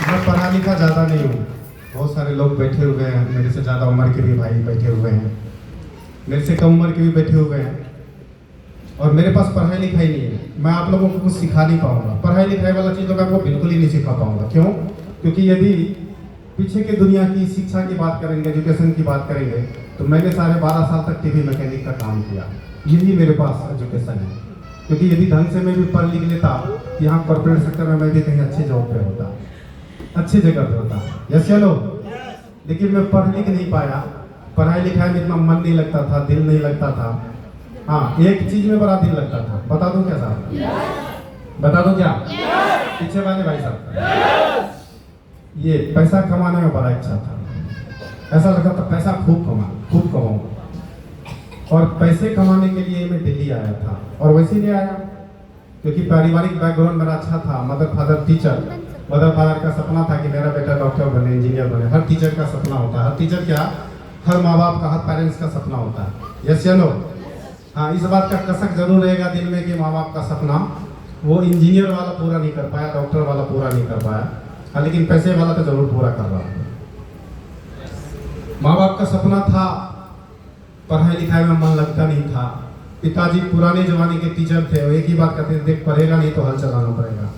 मैं पढ़ा लिखा ज़्यादा नहीं हूँ। बहुत सारे लोग बैठे हुए हैं, मेरे से ज़्यादा उम्र के भी भाई बैठे हुए हैं, मेरे से कम उम्र के भी बैठे हुए हैं, और मेरे पास पढ़ाई लिखाई नहीं है। मैं आप लोगों को कुछ सिखा नहीं पाऊंगा। पढ़ाई लिखाई वाला चीज़ तो मैं आपको बिल्कुल ही नहीं सिखा पाऊंगा। क्यों? क्योंकि यदि पीछे की दुनिया की शिक्षा की बात करेंगे, एजुकेशन की बात करेंगे, तो मैंने साढ़े 12 साल तक टीवी मैकेनिक का काम किया। यही मेरे पास एजुकेशन है। क्योंकि यदि ढंग से मैं भी पढ़ लिख लेता, यहाँ कॉर्पोरेट सेक्टर में मैं भी कहीं अच्छे जॉब पे होता, अच्छी जगह पे होता। यस चलो, लेकिन मैं पढ़ लिख नहीं पाया। पढ़ाई लिखाई में इतना मन नहीं लगता था, दिल नहीं लगता था। हाँ, एक चीज में बड़ा दिल लगता था। बता दूं क्या साहब? बता दूं क्या? पीछे वाले भाई साहब, ये पैसा कमाने में बड़ा इच्छा था। ऐसा लगता था पैसा खूब कमाऊंगा। और पैसे कमाने के लिए मैं दिल्ली आया था। और वैसे ही आया क्योंकि पारिवारिक बैकग्राउंड मेरा अच्छा था। Mother father teacher. Mother father का सपना था कि मेरा बेटा डॉक्टर बने, इंजीनियर बने। हर टीचर का सपना होता है। हर टीचर क्या, हर माँ बाप का, हर पेरेंट्स का सपना होता है। यस या नो? हाँ, इस बात का कसक जरूर रहेगा दिल में कि माँ बाप का सपना वो इंजीनियर वाला पूरा नहीं कर पाया, डॉक्टर वाला पूरा नहीं कर पाया। हाँ, लेकिन पैसे वाला तो जरूर पूरा कर रहा है। माँ बाप का सपना था, पढ़ाई लिखाई में मन लगता नहीं था। पिताजी पुराने जमाने के टीचर थे, वो एक ही बात कहते थे, देख पढ़ेगा नहीं तो हल चलाना पड़ेगा।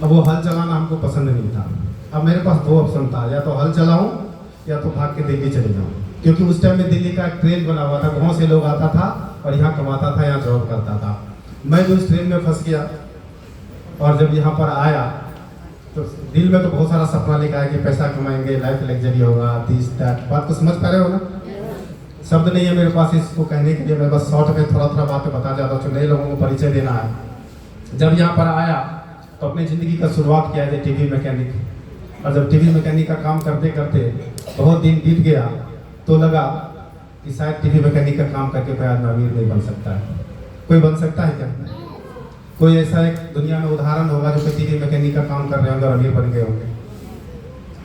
अब वो हल चलाना हमको पसंद नहीं था। अब मेरे पास दो ऑप्शन था, या तो हल चलाऊं या तो भाग के दिल्ली चले जाऊं। क्योंकि उस टाइम में दिल्ली का एक ट्रेन बना हुआ था, गाँव से लोग आता था और यहाँ कमाता था, यहाँ जॉब करता था। मैं भी उस ट्रेन में फंस गया। और जब यहाँ पर आया तो दिल में तो बहुत सारा सपना लेकर आया कि पैसा कमाएंगे, लाइफ लग्जरी होगा, दिस दैट। बात को समझ पा रहे हो ना? शब्द नहीं है मेरे पास इसको कहने के लिए। मैं बस शॉर्ट में थोड़ा थोड़ा बातें बता जाता हूँ, नए लोगों को परिचय देना है। जब यहाँ पर आया तो अपनी ज़िंदगी का शुरुआत किया है टीवी मैकेनिक। और जब टीवी मैकेनिक का काम करते करते बहुत दिन बीत गया तो लगा कि शायद टीवी मैकेनिक का काम करके कोई आदमी अमीर नहीं बन सकता है। कोई बन सकता है क्या? कोई ऐसा एक दुनिया में उदाहरण होगा जो कि टीवी मैकेनिक का काम कर रहे होंगे और अमीर बन गए होंगे?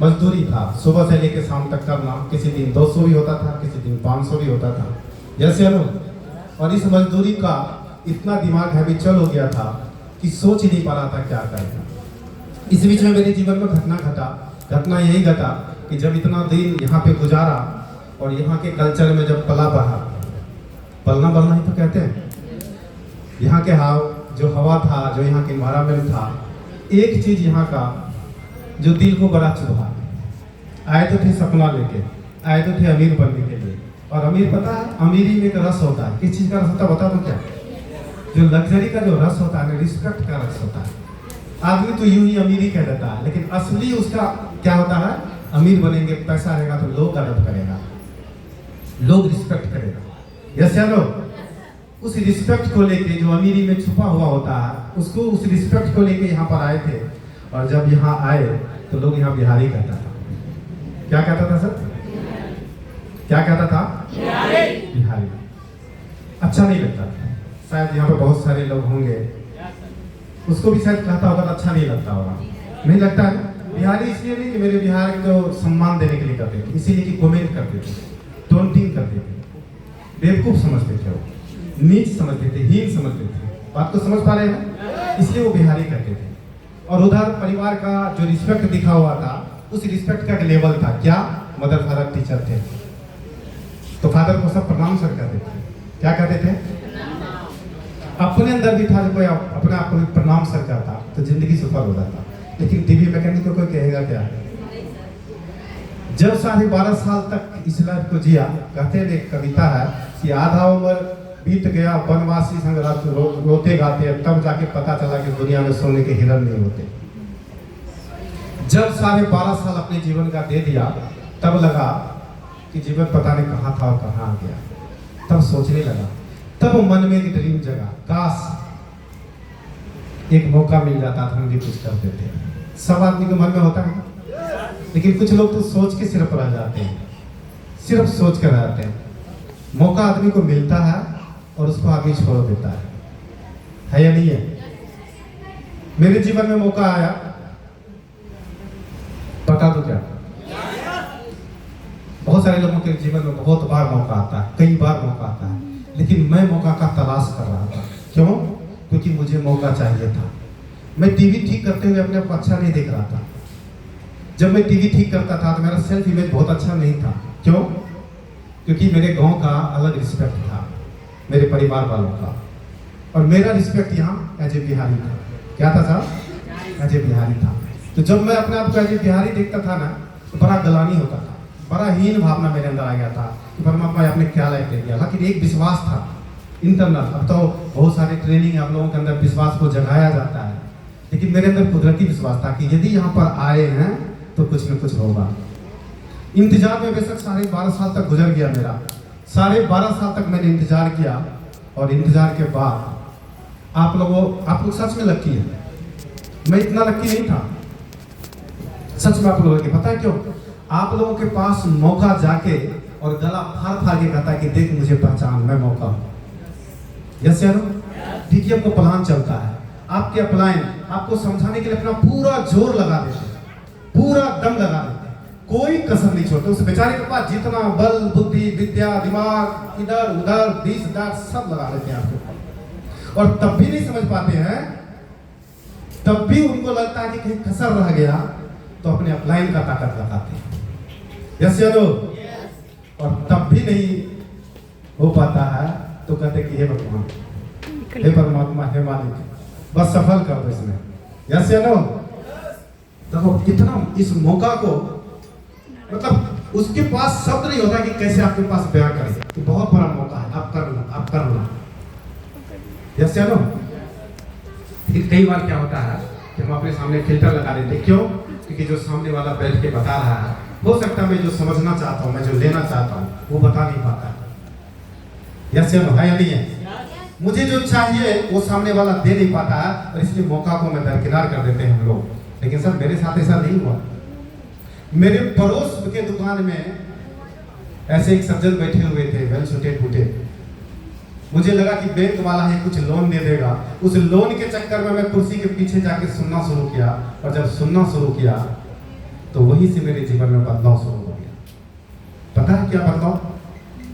मजदूरी था, सुबह से लेकर शाम तक करना। किसी दिन 200 भी होता था, किसी दिन 500 भी होता था। जैसे नो, और इस मजदूरी का इतना दिमाग हैबिचुअल हो गया था कि सोच ही नहीं पा रहा था क्या करेगा। इस बीच में मेरे जीवन में घटना यही घटा कि जब इतना दिन यहाँ पे गुजारा और यहाँ के कल्चर में जब पला बढ़ा ही तो कहते हैं, यहाँ के जो हवा था, जो यहाँ के एनवायरनमेंट था, एक चीज यहाँ का जो दिल को बड़ा चुभा। आए तो थे सपना लेके, आए तो थे अमीर बनने के लिए। और अमीर, पता है अमीरी में एक रस होता है। किस चीज का रस होता है बता दो क्या? जो लग्जरी का जो रस होता है, रिस्पेक्ट का रस होता है। आदमी तो यूं ही अमीरी कह देता है, लेकिन असली उसका क्या होता है? अमीर बनेंगे, पैसा रहेगा तो लोग अदब करेगा, लोग रिस्पेक्ट करेगा। यस या नो? उस रिस्पेक्ट को लेके जो अमीरी में छुपा हुआ होता है, उसको, उस रिस्पेक्ट को लेके यहाँ पर आए थे। और जब यहाँ आए तो लोग यहाँ बिहारी कहता था। क्या कहता था सर? क्या कहता था? बिहारी। अच्छा नहीं लगता था। शायद यहाँ पे बहुत सारे लोग होंगे, उसको भी शायद कहता होगा, अच्छा नहीं लगता होगा। नहीं लगता है बिहारी इसलिए नहीं कि मेरे बिहार को सम्मान देने के लिए करते थे, इसीलिए कि कमेंट करते थे, टोंटिंग करते थे, बेवकूफ समझते थे, वो नीच समझते थे, हीन समझते थे। बात को समझ पा रहे हैं? इसलिए वो बिहारी कहते थे। और उधर परिवार का जो रिस्पेक्ट दिखा हुआ था, उस रिस्पेक्ट का लेवल था क्या? मदर फादर टीचर थे तो फादर को सब प्रणाम सर कहते थे। क्या कहते थे? अपने अंदर भी था, कोई अपने आप को प्रणाम सर कहता तो जिंदगी सफल हो जाता। लेकिन टीवी मैकेनिक को कोई कहेगा क्या? जब 12.5 साल तक इस लाइफ को जिया, कहते हैं एक कविता है कि आधा उम्र बीत गया वनवासी संग रोते गाते, तब जाके पता चला कि दुनिया में सोने के हिरन नहीं होते। जब 12.5 साल अपने जीवन का दे दिया, तब लगा कि जीवन पता नहीं कहाँ था और कहाँ आ गया। तब सोचने लगा, तब मन में एक ड्रीम जगा, काश एक मौका मिल जाता तो हम भी कुछ करते थे। सब आदमी के मन में होता है, लेकिन कुछ लोग तो सोच के सिर्फ रह जाते हैं, सिर्फ सोच कर रहते हैं। मौका आदमी को मिलता है और उसको आगे छोड़ देता है या नहीं है? मेरे जीवन में मौका आया, बता दो क्या? बहुत सारे लोगों के जीवन में बहुत बार मौका आता है, कई बार मौका आता है, लेकिन मैं मौका का तलाश कर रहा था। क्यों? क्योंकि मुझे मौका चाहिए था। मैं टीवी ठीक करते हुए अपने आप को अच्छा नहीं देख रहा था। जब मैं टीवी ठीक करता था तो मेरा सेल्फ इमेज बहुत अच्छा नहीं था। क्यों? क्योंकि मेरे गांव का अलग रिस्पेक्ट था, मेरे परिवार वालों का, और मेरा रिस्पेक्ट यहाँ एज ए बिहारी था। क्या था साहब? एज ए बिहारी था। तो जब मैं अपने आप को एज ए बिहारी देखता था ना, तो बड़ा गलानी होता था, बड़ा हीन भावना मेरे अंदर आ गया था कि परमात्मा आपने क्या लायक दे दिया। लेकिन एक विश्वास था इंटरनल। अब तो बहुत सारे ट्रेनिंग आप लोगों के अंदर विश्वास को जगाया जाता है, लेकिन मेरे अंदर कुदरती विश्वास था कि यदि यहाँ पर आए हैं तो कुछ न कुछ होगा। इंतजार में बेशक 12.5 साल तक गुजर गया मेरा। 12.5 साल तक मैंने इंतजार किया, और इंतजार के बाद आप लोग सच में लकी है। मैं इतना लकी नहीं था सच में आप लोगों की। पता है क्यों? आप लोगों के पास मौका जाके और गला फाड़ फाड़ के कहता है कि देख मुझे पहचान, मैं मौका हूं। यस या नो? डीटीएम को प्लान चलता है, आपके अपलाइन आपको समझाने के लिए अपना पूरा जोर लगा देते हैं, पूरा दम लगा देते हैं, कोई कसर नहीं छोड़ते। उस बेचारे के पास जितना बल, बुद्धि, विद्या, दिमाग, इधर उधर 20,000 सब लगा देते हैं आपके पास, और तब भी नहीं समझ पाते हैं। तब भी उनको लगता है कि कहीं कसर रह गया, तो अपने अपलाइन का ताकत लगाते हैं। यस या नो? और तब भी नहीं हो पाता है तो कहते कि हे भगवान, हे परमात्मा, हे मालिक, बस सफल कर दो इसमें। यस या नो? देखो कितना इस मौका को, मतलब उसके पास शब्द नहीं होता कि कैसे आपके पास बयां करें कि बहुत बड़ा मौका है, आप कर लो, आप कर लो। यस या नो? फिर कई बार क्या होता है कि हम अपने सामने फिल्टर लगा देते हैं। क्यों? क्योंकि जो सामने वाला बैठ के बता रहा है, हो सकता है मैं जो समझना चाहता हूँ, मैं जो लेना चाहता हूँ, वो बता नहीं पाता। यस या नो? है या नहीं है? मुझे जो चाहिए वो सामने वाला दे नहीं पाता है, और इसलिए मौका को मैं दरकिनार कर देते हैं हम लोग। लेकिन सर मेरे साथ ऐसा नहीं हुआ। मेरे पड़ोस के दुकान में ऐसे एक सज्जन बैठे हुए थे, वेल छूटे फूटे। मुझे लगा कि बैंक वाला है कुछ लोन दे देगा। उस लोन के चक्कर में मैं कुर्सी के पीछे जाके सुनना शुरू किया, और जब सुनना शुरू किया तो वहीं से मेरे जीवन में बदलाव शुरू हो गया। पता है क्या बदलाव?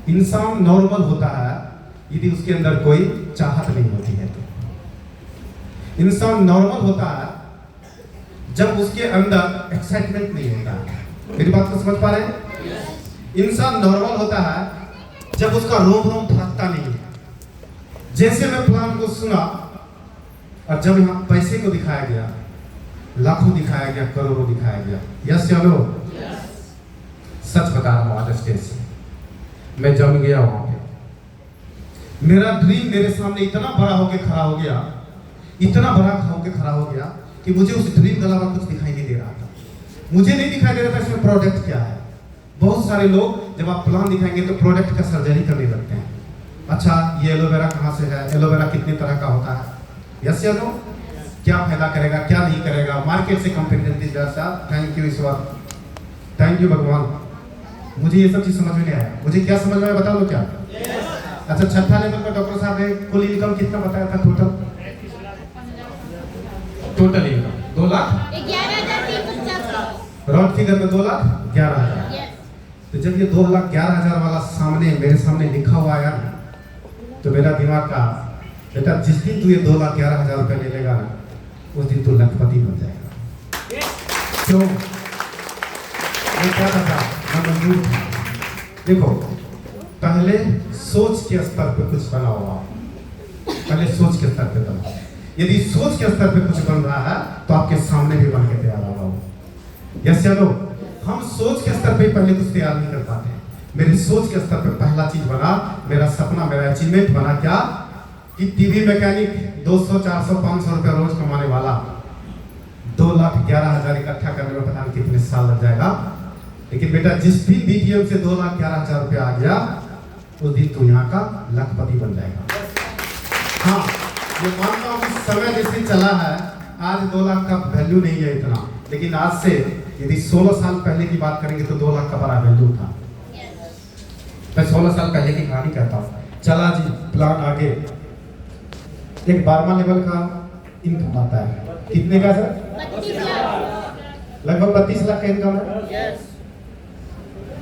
इंसान नॉर्मल होता है यदि उसके अंदर कोई चाहत नहीं होती है तो। इंसान नॉर्मल होता है जब उसके अंदर एक्साइटमेंट नहीं होता है। मेरी बात को समझ पा रहे हैं? इंसान नॉर्मल होता है जब उसका रोम रोम फटता नहीं है। जैसे मैं प्लान को सुना, और जब यहाँ पैसे को दिखाया गया, लाखों दिखाया गया, करोड़ों दिखाया गया। यस या नो? सच बता रहा हूँ, आज स्टेज से मैं जम गया वहां पे। मेरा ड्रीम मेरे सामने इतना बड़ा होके खड़ा हो गया, इतना बड़ा होके खड़ा हो गया कि मुझे उस ड्रीम के अलावा कुछ दिखाई नहीं दे रहा था। मुझे नहीं दिखाई दे रहा था इसमें प्रोडक्ट क्या है। बहुत सारे लोग जब आप प्लान दिखाएंगे तो प्रोडक्ट का सर्जरी करने लगते हैं। अच्छा, ये एलोवेरा कहाँ से है, एलोवेरा कितने तरह का होता है। यस या नो? क्या फायदा करेगा, क्या नहीं करेगा, मार्केट से कंपेरिजन दी जाता। Thank you Ishwar, thank you भगवान। मुझे ये सब चीज समझ में नहीं आया। मुझे क्या समझ में आया बता दो क्या? अच्छा, छठा लेवल पर डॉक्टर साहब ने कुल इनकम कितना बताया था? Total income 2,11,350। रॉड फिगर में 2,11,000। तो जब ये 2,11,000 वाला सामने मेरे सामने लिखा हुआ आया ना, तो मेरा दिमाग का बेटा जिस दिन तू ये 2,11,000 रुपये ले लेगा ना, उस दिन तू लखपति बन जाएगा। क्यों? मैं क्या था, मैं मंजूर था। देखो, पहले सोच के स्तर पे कुछ बना हुआ, पहले सोच के स्तर पे बना। यदि सोच के स्तर पे कुछ बन रहा है तो आपके सामने भी बन के तैयार आ रहा हो। यस या नो? हम सोच के स्तर पे पहले कुछ तैयार नहीं कर पाते। मेरी सोच के स्तर पे पहला चीज बना, मेरा सपना, मेरा अचीवमेंट बना क्या कि टीवी मैकेनिक 200, 400, 500 रुपया रोज कमाने वाला 2,11,000 इकट्ठा करने में पता नहीं कितने साल लग जाएगा। लेकिन बेटा जिस दिन डीटीएम से 2,11,000 रुपया आ गया, उस दिन तू यहाँ का लखपति बन जाएगा। हाँ, ये मानता हूँ समय जैसे चला है, आज 2 लाख का वैल्यू नहीं है इतना, लेकिन आज से यदि 16 साल पहले की बात करेंगे तो 2 लाख का बड़ा वैल्यू था। मैं 16 साल पहले की कहानी कहता हूँ। चला जी, प्लान आगे। एक 12वां लेवल का इनकम आता है। कितने का सर? 32 लाख। लगभग 32 लाख का इनकम है।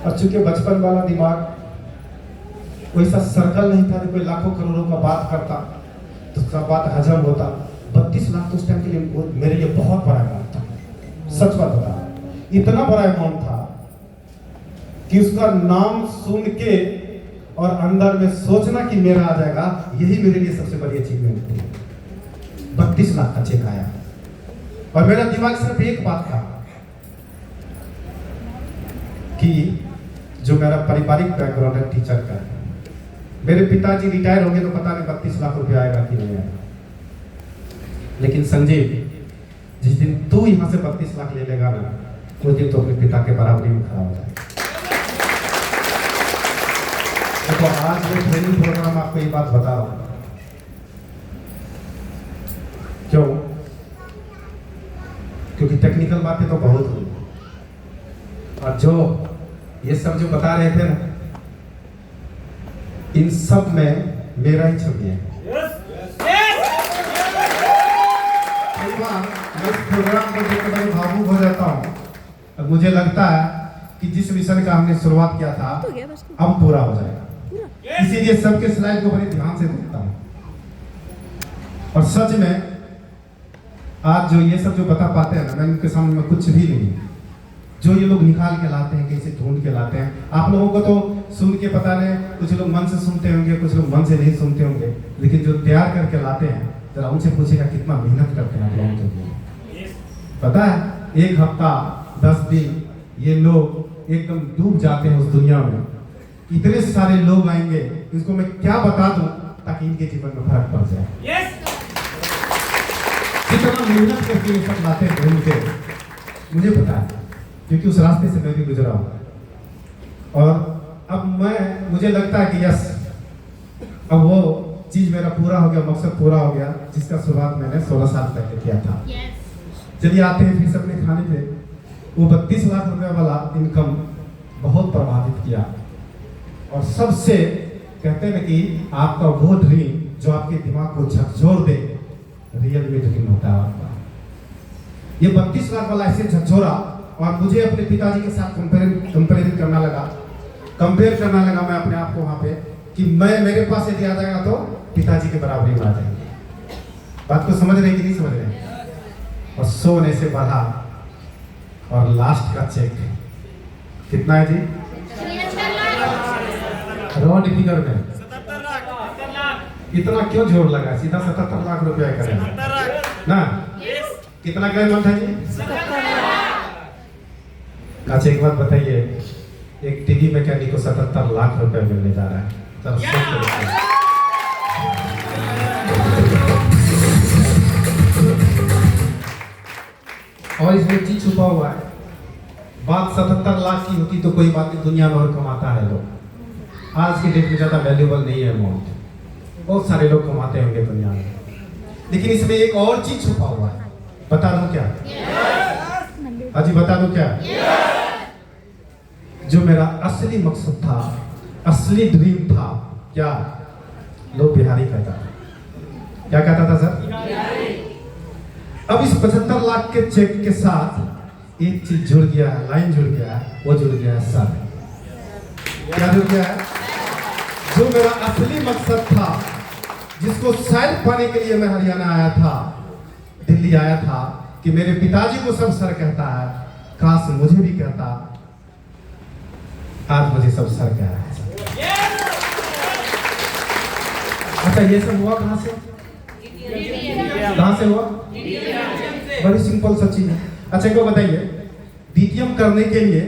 और चूंकि बचपन वाला दिमाग वैसा सर्कल नहीं था, कोई लाखों करोड़ों का बात करता तो सब बात हजम होता। 32 लाख तो उस टाइम के लिए वो मेरे लिए बहुत बड़ा अमाउंट था। सच बात बता, इतना बड़ा अमाउंट था कि उसका नाम सुन के और अंदर में सोचना कि मेरा आ जाएगा, यही मेरे लिए सबसे बड़ी अचीवमेंट थी। 32 लाख का चेक आया और मेरा दिमाग सिर्फ एक बात था कि जो मेरा पारिवारिक बैकग्राउंड है टीचर का, मेरे पिताजी रिटायर हो गए तो पता नहीं 32 लाख रुपया आएगा कि नहीं आएगा। लेकिन संजीव, जिस दिन तू यहां से 32 लाख ले लेगा ना, उस दिन तो अपने पिता के बराबरी में खड़ा हो जाएगा। तो आज मैं ट्रेनिंग प्रोग्राम आपको ये बात बता रहा हूं। क्यों? क्योंकि टेक्निकल बातें तो बहुत हुई और जो ये सब जो बता रहे थे ना, इन सब में मेरा ही छवि है। कई बार मैं इस प्रोग्राम को देखकर बड़े भावुक हो जाता हूँ और मुझे लगता है कि जिस मिशन का हमने शुरुआत किया था अब पूरा हो जाएगा। इसीलिए सबके स्लाइड को बड़े ध्यान से देखता हूँ और सच में आज जो ये सब जो बता पाते हैं ना, मैं इनके सामने में कुछ भी नहीं। जो ये लोग निकाल के लाते हैं, कैसे ढूंढ के लाते हैं, आप लोगों को तो सुन के पता नहीं, कुछ लोग मन से सुनते होंगे, कुछ लोग मन से नहीं सुनते होंगे, लेकिन जो तैयार करके लाते हैं जरा उनसे पूछेगा कितना मेहनत करते हैं आप लोगों के लिए। पता है 1 हफ्ता 10 दिन ये लोग एकदम डूब जाते हैं उस दुनिया में। इतने सारे लोग आएंगे, इसको मैं क्या बता दूं ताकि इनके जीवन में फर्क पड़ जाए। कितना मेहनत करके ये सब लाते हैं ढूंढ के, मुझे पता है क्योंकि उस रास्ते से मैं भी गुजरा हूं। और अब मुझे लगता है कि यस, अब वो चीज मेरा पूरा हो गया, मकसद पूरा हो गया जिसका शुरुआत मैंने 16 साल पहले किया था। चलिए आते हैं फिर से अपने खाने पे। वो 32 लाख रुपए वाला इनकम बहुत प्रभावित किया और सबसे कहते हैं कि आपका वो ड्रीम जो आपके दिमाग को झकझोर दे, रियल में ड्रीम होता है आपका। ये 32 लाख वाला ऐसे झकझोरा और मुझे अपने पिताजी के साथ कंपेयर करना लगा मैं अपने आप को वहां पे कि मेरे पास यदि आ जाएगा तो पिताजी के बराबरी में आ जाएंगे। बात को समझ रहे कि नहीं समझ रहे? और सोने से बढ़ा और लास्ट का चेक कितना है जी? राउंड फिगर में 77 लाख। इतना क्यों जोर लगा? सीधा 77 लाख रुपया करें ना? कितना का मन था जी? अच्छा एक बात बताइए, एक टीवी मैकेनिक को 77 लाख रुपए मिलने जा रहा है। और इसमें चीज छुपा हुआ है। बात 77 लाख की होती तो कोई बात नहीं, दुनिया में और कमाता है लोग। आज के डेट में ज्यादा वैल्यूबल नहीं है अमाउंट, बहुत सारे लोग कमाते होंगे दुनिया में, लेकिन इसमें एक और चीज छुपा हुआ है। बता दूं क्या? हाजी बता दूं क्या? जो मेरा असली मकसद था, असली ड्रीम था, क्या लोग बिहारी कहता था। क्या कहता था सर? अब इस 75 लाख के चेक के साथ एक चीज जुड़ गया है, लाइन जुड़ गया है, वो जुड़ गया है सर। क्या जुड़ गया है? जो मेरा असली मकसद था, जिसको शायद पाने के लिए मैं हरियाणा आया था, दिल्ली आया था, कि मेरे पिताजी को सब सर कहता है, काश मुझे भी कहता। आज मुझे सब सर कह रहा है। अच्छा ये सब हुआ कहां से? कहां से हुआ? बड़ी सिंपल सा चीज है। अच्छा को बताइए, डीटीएम करने के लिए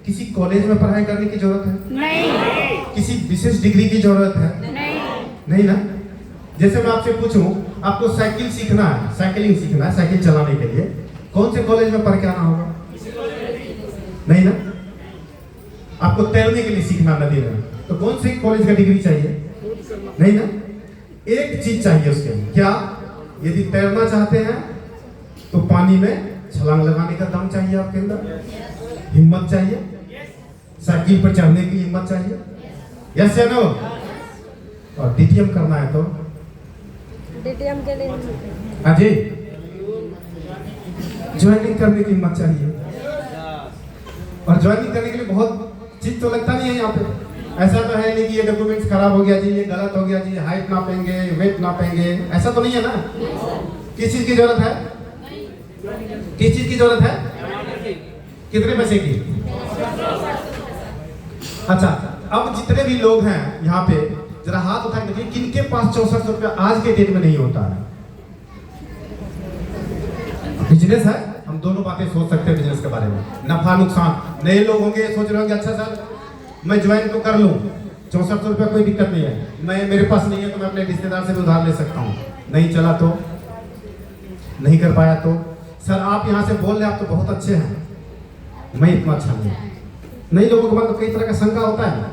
किसी कॉलेज में पढ़ाई करने की जरूरत है? नहीं। किसी विशेष डिग्री की जरूरत है? नहीं ना? जैसे मैं आपसे पूछूं, आपको साइकिल सीखना है, साइकिलिंग सीखना है, साइकिल चलाने के लिए कौन से कॉलेज में पढ़ के आना होगा? नहीं ना? आपको तैरने के लिए सीखना नदी में, तो कौन से कॉलेज का डिग्री चाहिए? नहीं ना? एक चीज चाहिए उसके लिए, क्या? यदि तैरना चाहते हैं तो पानी में छलांग लगाने का दम चाहिए आपके अंदर, हिम्मत चाहिए, साइकिल पर चढ़ने की हिम्मत चाहिए, यस या नो? और डीटीएम करना है तो डीटीएम के लिए अजय ज्वाइनिंग करने की हिम्मत चाहिए। और ज्वाइनिंग करने के लिए बहुत चीज तो लगता नहीं है यहाँ पे। ऐसा तो है नहीं कि ये डॉक्यूमेंट्स खराब हो गया जी, ये गलत हो गया जी, हाइट नापेंगे, वेट नापेंगे, ऐसा तो नहीं है ना? किस चीज की जरूरत है? किस चीज की जरूरत है? कितने पैसे की? अच्छा, अब जितने भी लोग हैं यहाँ पे जरा हाथ उठा के देखिए किनके पास 6400 रुपया आज के डेट में नहीं होता है? बिजनेस है, हम दोनों बातें सोच सकते हैं बिजनेस के बारे में, नफा नुकसान। नए लोग होंगे सोच रहे होंगे अच्छा सर मैं ज्वाइन तो कर लूं, 6400 रुपया कोई दिक्कत नहीं है, मैं मेरे पास नहीं है तो मैं अपने रिश्तेदार से भी उधार ले सकता हूँ। नहीं चला तो, नहीं कर पाया तो, सर आप यहाँ से बोल रहे आप तो बहुत अच्छे हैं, मैं इतना अच्छा नहीं हूँ। नई लोगों के मन में कई तरह का शंका होता है ना।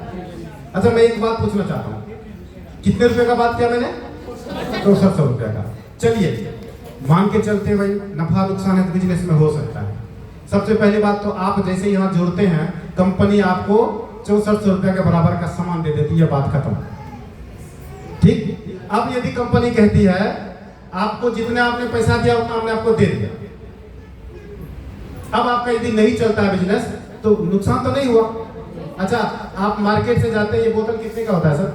अच्छा मैं एक बात पूछना चाहता हूँ, कितने रुपए का बात किया मैंने? 6400 रुपया का। चलिए मान के चलते भाई नफा नुकसान है तो बिजनेस में हो सकता है। सबसे पहली बात तो आप जैसे यहाँ जुड़ते हैं कंपनी आपको 6400 रुपया के बराबर का सामान दे देती है, बात खत्म। ठीक, अब यदि कंपनी कहती है आपको जितने आपने पैसा दिया उतना हमने आपको दे दिया, अब आपका यदि नहीं चलता है बिजनेस तो नुकसान तो नहीं हुआ। अच्छा आप मार्केट से जाते हैं, ये बोतल कितने का होता है सर?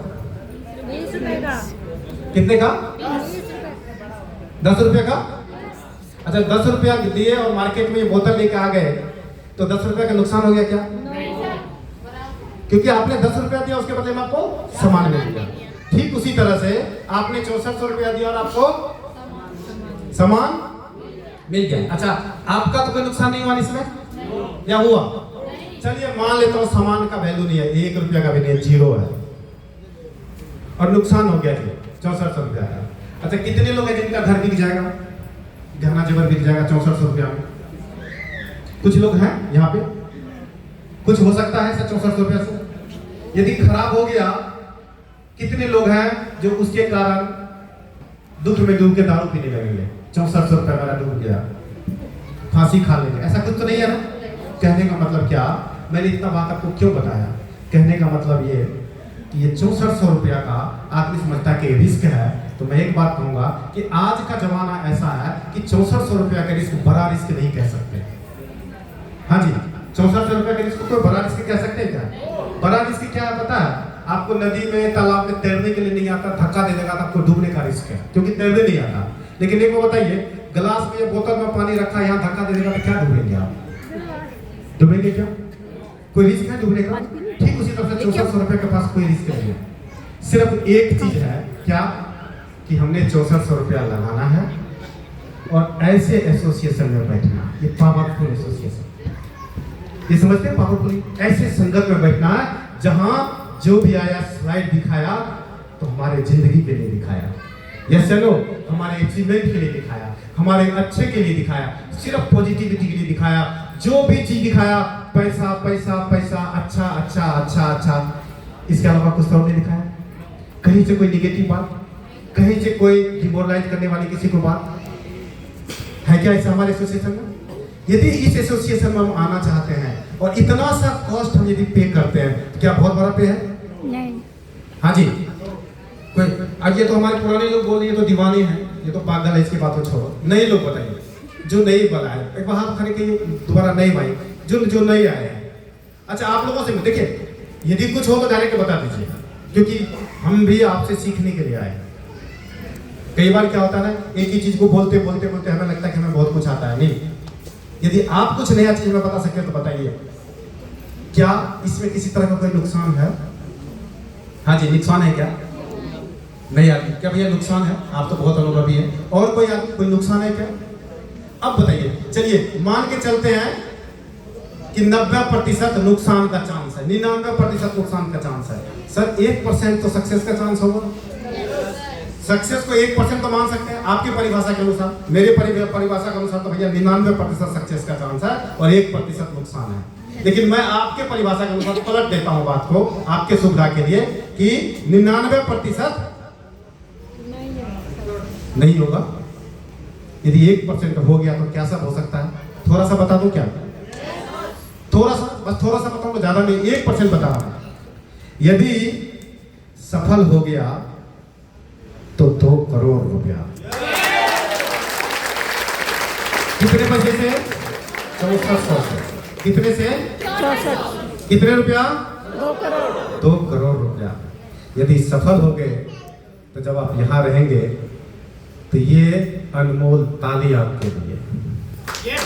20 रुपए का। कितने का? 20 रुपए। 10 रुपए का। अच्छा 10 रुपया दिए और मार्केट में ये बोतल लेके आ गए तो 10 रुपए का नुकसान हो गया क्या? क्योंकि आपने 10 रुपया दिया उसके बदले में आपको सामान मिल गया। ठीक उसी तरह से आपने 6400 रुपया दिया और आपको सामान मिल गया। अच्छा आपका तो कोई नुकसान नहीं हुआ इसमें या हुआ? चलिए मान लेता हूँ सामान का वैल्यू नहीं है, 1 रुपया का भी नहीं है, 0 है और नुकसान हो गया 6400 रुपया का। अच्छा कितने लोग हैं जिनका घर बिक जाएगा, गहना जेवर बिक जाएगा 6400 रुपया में? कुछ लोग हैं यहाँ पे, कुछ हो सकता है सर 6400 रुपया से। यदि खराब हो गया कितने लोग हैं जो उसके कारण दुख में डूब के दारू पीने लगेंगे? 6400 रुपया मेरा डूब गया, फांसी खा लेंगे, ऐसा कुछ तो नहीं है ना। कहने का मतलब क्या, मैंने इतना बात आपको क्यों बताया? कहने का मतलब ये कि ये 6400 रुपया का आदमी समझता है कि रिस्क है, तो मैं एक बात कहूंगा कि आज का जमाना ऐसा है कि 6400 रुपया का रिस्क बड़ा रिस्क नहीं कह सकते। हाँ जी, 6400 रुपया के रिस्क को बड़ा रिस्क कह सकते हैं क्या? बड़ा रिस्क क्या है पता है? आपको नदी में तालाब में तैरने के लिए नहीं आता, धक्का दे देगा तो आपको डूबने का रिस्क है, क्योंकि तैरने नहीं आता। लेकिन एक वो बताइए, गिलास में ये बोतल में पानी रखा, यहाँ धक्का दे देगा तो क्या डूबेंगे आप? डूबेंगे क्या? कोई रिस्क है डूबने का? ठीक उसी तरह से 6400 रुपये के पास कोई रिस्क नहीं है। सिर्फ एक चीज है क्या, कि हमने 6400 रुपया लगाना है और ऐसे एसोसिएशन में बैठना, ये पावरफुल एसोसिएशन, ये समझते हैं पावरफुल, ऐसे संगत में बैठना है जहां जो भी आया स्लाइड दिखाया तो हमारे जिंदगी के लिए दिखाया, यस चलो हमारे अचीवमेंट के लिए दिखाया, हमारे अच्छे के लिए दिखाया, सिर्फ पॉजिटिविटी के लिए दिखाया। जो भी चीज दिखाया पैसा पैसा पैसा, अच्छा अच्छा अच्छा अच्छा, इसके अलावा कुछ तो नहीं दिखाया। कहीं से कोई निगेटिव बात, कहीं से कोई डिमोरलाइज करने वाली किसी को बात है क्या ऐसा हमारे एसोसिएशन में? यदि इस एसोसिएशन में हम आना चाहते हैं और इतना सा कॉस्ट हम यदि पे करते हैं तो क्या बहुत बड़ा पे है? नहीं। हाँ जी, कोई अब ये तो हमारे पुराने लोग बोल रहे हैं तो दीवाने हैं, ये तो पागल है, इसकी बात को छोड़ो। नए लोग बताइए जो नए बना है, एक बार हाथ खड़े करिए दोबारा नए भाई जो नए आए हैं। अच्छा आप लोगों से देखिए, यदि कुछ हो तो डायरेक्ट बता दीजिए, क्योंकि हम भी आपसे सीखने के लिए आए। कई बार क्या होता है ना, एक ही चीज को बोलते बोलते बोलते हमें लगता है कि हमें बहुत कुछ आता है। नहीं, यदि आप कुछ नया चीज में बता सकते हैं तो बताइए, क्या इसमें किसी तरह का कोई नुकसान है? हाँ जी, नुकसान है क्या? नहीं आदमी क्या भैया नुकसान है? आप तो बहुत अनुभवी है। और कोई आदमी कोई नुकसान है क्या? अब बताइए। चलिए मान के चलते हैं कि 90% नुकसान का चांस है, 99% नुकसान का चांस है। सर 1% तो सक्सेस का चांस होगा। सक्सेस को 1% तो मान सकते हैं आपकी परिभाषा के अनुसार, मेरे परिभाषा के अनुसार तो भैया 99% सक्सेस का चांस है और 1% नुकसान है। लेकिन मैं आपके परिभाषा के अनुसार पलट देता हूं बात को आपके सुविधा के लिए कि 99% नहीं होगा। यदि 1% हो गया तो क्या सब हो सकता है? थोड़ा सा बता दूं क्या? थोड़ा सा, बस थोड़ा सा बताऊंगा, ज्यादा नहीं, 1% बता रहा हूं। यदि सफल हो गया तो 2 करोड़ रुपया। कितने पैसे से? 6400 से। कितने से? 64। कितने रुपया? 2 करोड़। 2 करोड़ रुपया। यदि सफल हो गए तो जब आप यहां रहेंगे तो ये अनमोल ताली आपके लिए। Yes.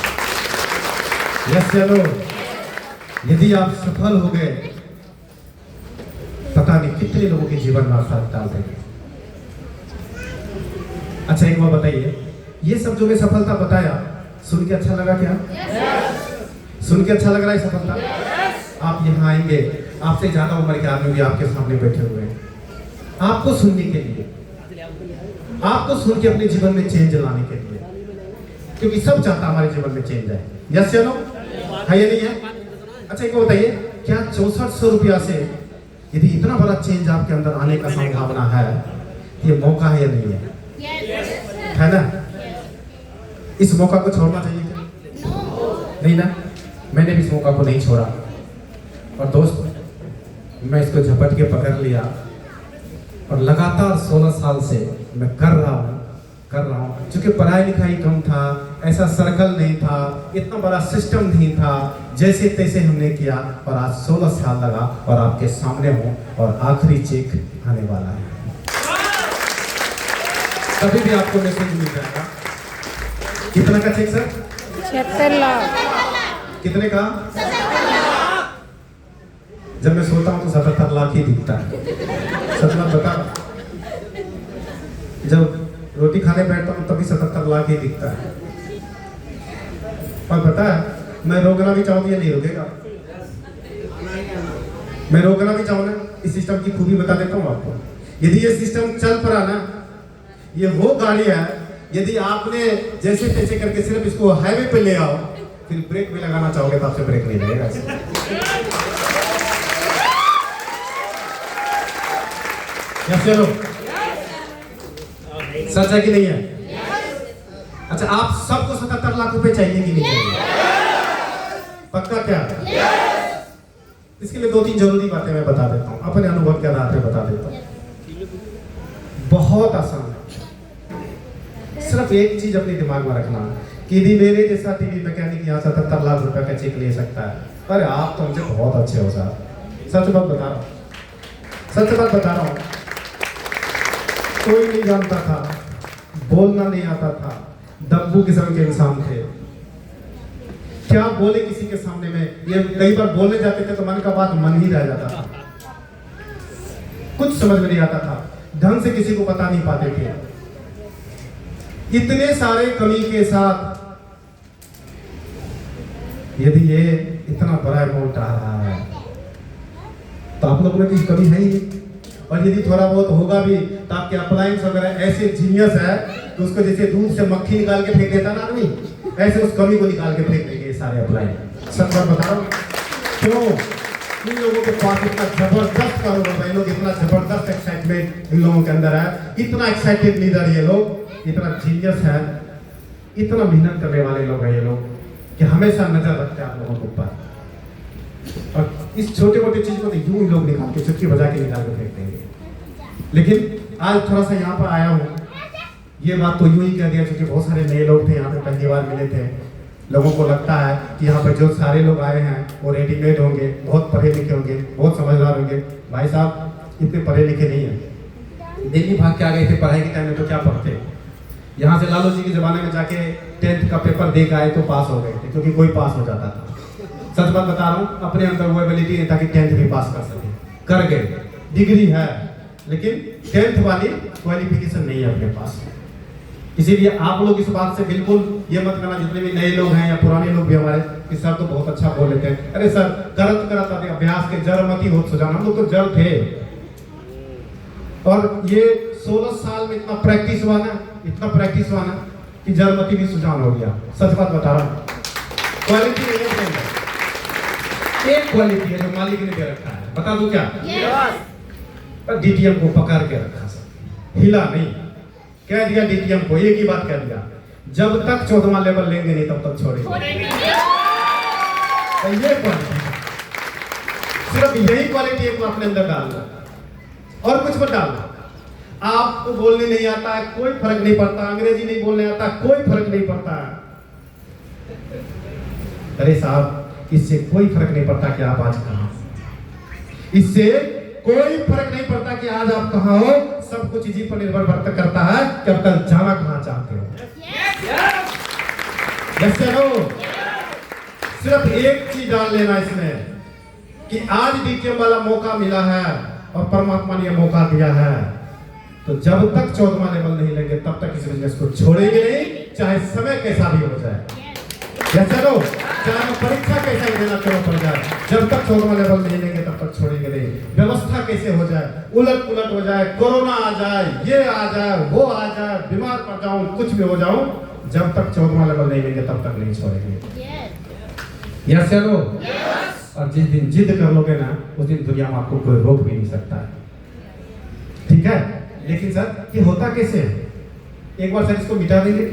यस चलो, यदि आप सफल हो गए, पता नहीं कितने लोगों के जीवन में असर डाल देंगे। अच्छा एक बात बताइए, ये सब जो मैं सफलता बताया, सुन के अच्छा लगा क्या? सुन के अच्छा लग रहा है सफलता? आप यहाँ आएंगे, आपसे ज्यादा उम्र के आदमी भी आपके सामने बैठे हुए हैं, आपको सुनने के लिए, आपको सुन के अपने जीवन में चेंज लाने के लिए, क्योंकि सब चाहता हमारे जीवन में चेंज आए। यस चलो, है या नहीं है? अच्छा एक बात बताइए, क्या 6400 रुपया से यदि इतना बड़ा चेंज आपके अंदर आने का संभावना है, ये मौका है या नहीं है? है ना? इस मौका को छोड़ना चाहिए क्या? नहीं ना? मैंने भी इस मौका को नहीं छोड़ा, और दोस्त मैं इसको झपट के पकड़ लिया, और लगातार 16 साल से मैं कर रहा हूँ। क्योंकि पढ़ाई लिखाई कम था, ऐसा सर्कल नहीं था, इतना बड़ा सिस्टम नहीं था, जैसे तैसे हमने किया, और आज 16 साल लगा और आपके सामने हूँ, और आखिरी चेक आने वाला है। कभी भी आपको मैसेज मिल जाएगा। कितना का चेक सर? 76 लाख। कितने का? जब मैं सोता हूँ तो 77 लाख ही दिखता है। सच बात बता, जब रोटी खाने बैठता हूँ तभी 77 लाख ही दिखता है। और पता है, मैं रोकना भी चाहूँ तो ये नहीं रोकेगा। मैं रोकना भी चाहूँ ना, इस सिस्टम की खूबी बता देता हूँ आपको। यदि ये सिस्टम चल पड़ा ना, ये वो गाड़ी है, यदि आपने जैसे तैसे करके सिर्फ इसको हाईवे पे ले आओ, फिर ब्रेक भी लगाना चाहोगे तो आपसे ब्रेक नहीं लगेगा। चलो, सच है कि नहीं है? अच्छा, आप सबको 77 लाख रुपए चाहिए कि नहीं चाहिए? पक्का क्या? इसके लिए 2-3 जरूरी बातें मैं बता देता हूँ, अपने अनुभव के आधार पर बता देता हूँ। बहुत आसान है, सिर्फ एक चीज अपने दिमाग में रखना कि यदि मेरे जैसा टीवी मैकेनिक यहाँ 77 लाख रुपए का चेक ले सकता है, अरे आप तो मुझे बहुत अच्छे हो सर। सच बात बता रहा हूँ, सच बात बता रहा हूँ। कोई नहीं जानता था, बोलना नहीं आता था, दब्बू किस्म के इंसान थे। क्या बोले किसी के सामने में, ये कई बार बोलने जाते थे तो मन का बात मन ही रह जाता था, कुछ समझ में नहीं आता था, ढंग से किसी को बता नहीं पाते थे। इतने सारे कमी के साथ यदि ये इतना बड़ा अमाउंट आ रहा है तो आप लोगों में कुछ कमी है ही। और यदि थोड़ा बहुत होगा भी तो आपके अप्लायंस वगैरह ऐसे जीनियस है तो उसको जैसे दूध से मक्खी निकाल के फेंक देता ना आदमी, ऐसे उस कमी को निकाल के फेंक देंगे ये सारे अप्लायंस। सब बात बता रहा हूँ क्यों। इन लोगों के पास इतना जबरदस्त कारोबार है, इन लोग इतना जबरदस्त एक्साइटमेंट इन लोगों के अंदर है, इतना एक्साइटेड लीडर ये लोग, इतना जीनियस है, इतना मेहनत करने वाले लोग हैं ये लोग कि हमेशा नजर रखते हैं आप लोगों के ऊपर। और इस छोटे मोटे चीज को तो यूं ही लोग निकाल के चुटकी बजा के निकाल के फेंक देंगे। लेकिन आज थोड़ा सा यहाँ पर आया हूँ, ये बात तो यूं ही कह दिया क्योंकि बहुत सारे नए लोग थे यहाँ पे, पहली बार मिले थे। लोगों को लगता है कि यहाँ पर जो सारे लोग आए हैं वो रेडीमेड होंगे, बहुत पढ़े लिखे होंगे, बहुत समझदार होंगे। भाई साहब इतने पढ़े लिखे नहीं है। दिल्ली भाग के आ गए थे पढ़ाई के टाइम में तो क्या पढ़ते, यहाँ से लालू जी के जमाने में जाके 10th का पेपर दे के आए तो पास हो गए थे, क्योंकि कोई पास हो जाता था। सच बात बता रहा हूँ, अपने अंदर वो एबिलिटी है ताकि 10th भी पास कर सके, कर गए। डिग्री है लेकिन 10th वाली क्वालिफिकेशन नहीं है अपने पास। इसीलिए आप लोग इस बात से बिल्कुल ये मत करना, जितने भी नए लोग हैं या पुराने लोग भी हमारे, कि सर तो बहुत अच्छा बोल लेते हैं। अरे सर करत करत अभ्यास के जड़ मती होत सुजान, हम लोग तो जड़ थे। और ये 16 साल में इतना प्रैक्टिस हुआ ना, इतना प्रैक्टिस हुआ ना कि जड़ मती भी सुजान हो गया। सच बात बता रहा हूँ। क्वालिटी नहीं है, एक क्वालिटी है जो मालिक ने दे रखा है, बता दूं क्या? डीटीएम को पकड़ के रखा सर, हिला नहीं। कह दिया डीटीएम को, एक ही बात कह दिया, जब तक 14वां लेवल लेंगे नहीं तब तक छोड़ेंगे। तो ये क्वालिटी, सिर्फ यही क्वालिटी है अपने अंदर डालना और कुछ मत डालना। आपको बोलने नहीं आता है कोई फर्क नहीं पड़ता, अंग्रेजी नहीं बोलने आता कोई फर्क नहीं पड़ता है। अरे साहब इससे कोई फर्क नहीं पड़ता कि आप आज कहां, इससे कोई फर्क नहीं पड़ता कि आज आप कहां हो। सब कुछ इसी पर निर्भर करता है कि आप कल जाना कहां चाहते हो। यस या नो? सिर्फ एक चीज डाल लेना इसमें कि आज डीटीएम वाला मौका मिला है और परमात्मा ने यह मौका दिया है, तो जब तक 14वां लेवल नहीं लेंगे तब तक इस बिजनेस को छोड़ेंगे नहीं, चाहे समय कैसा भी हो जाए। यस या नो? चाहे वो परीक्षा कैसा ही देना क्यों पड़ जाए, जब तक 14वां लेवल नहीं लेंगे तब तक छोड़ेंगे नहीं। व्यवस्था कैसे हो जाए, उलट पुलट हो जाए, कोरोना आ जाए, ये आ जाए, वो आ जाए, बीमार पड़ जाऊं, कुछ भी हो जाऊं, जब तक 14वां लेवल नहीं लेंगे तब तक नहीं छोड़ेंगे। यस या नो? और जिस दिन जिद कर लोगे ना, उस दिन दुनिया में आपको कोई रोक भी नहीं सकता है। ठीक है? लेकिन सर ये होता कैसे है? एक बार सर इसको मिटा देंगे।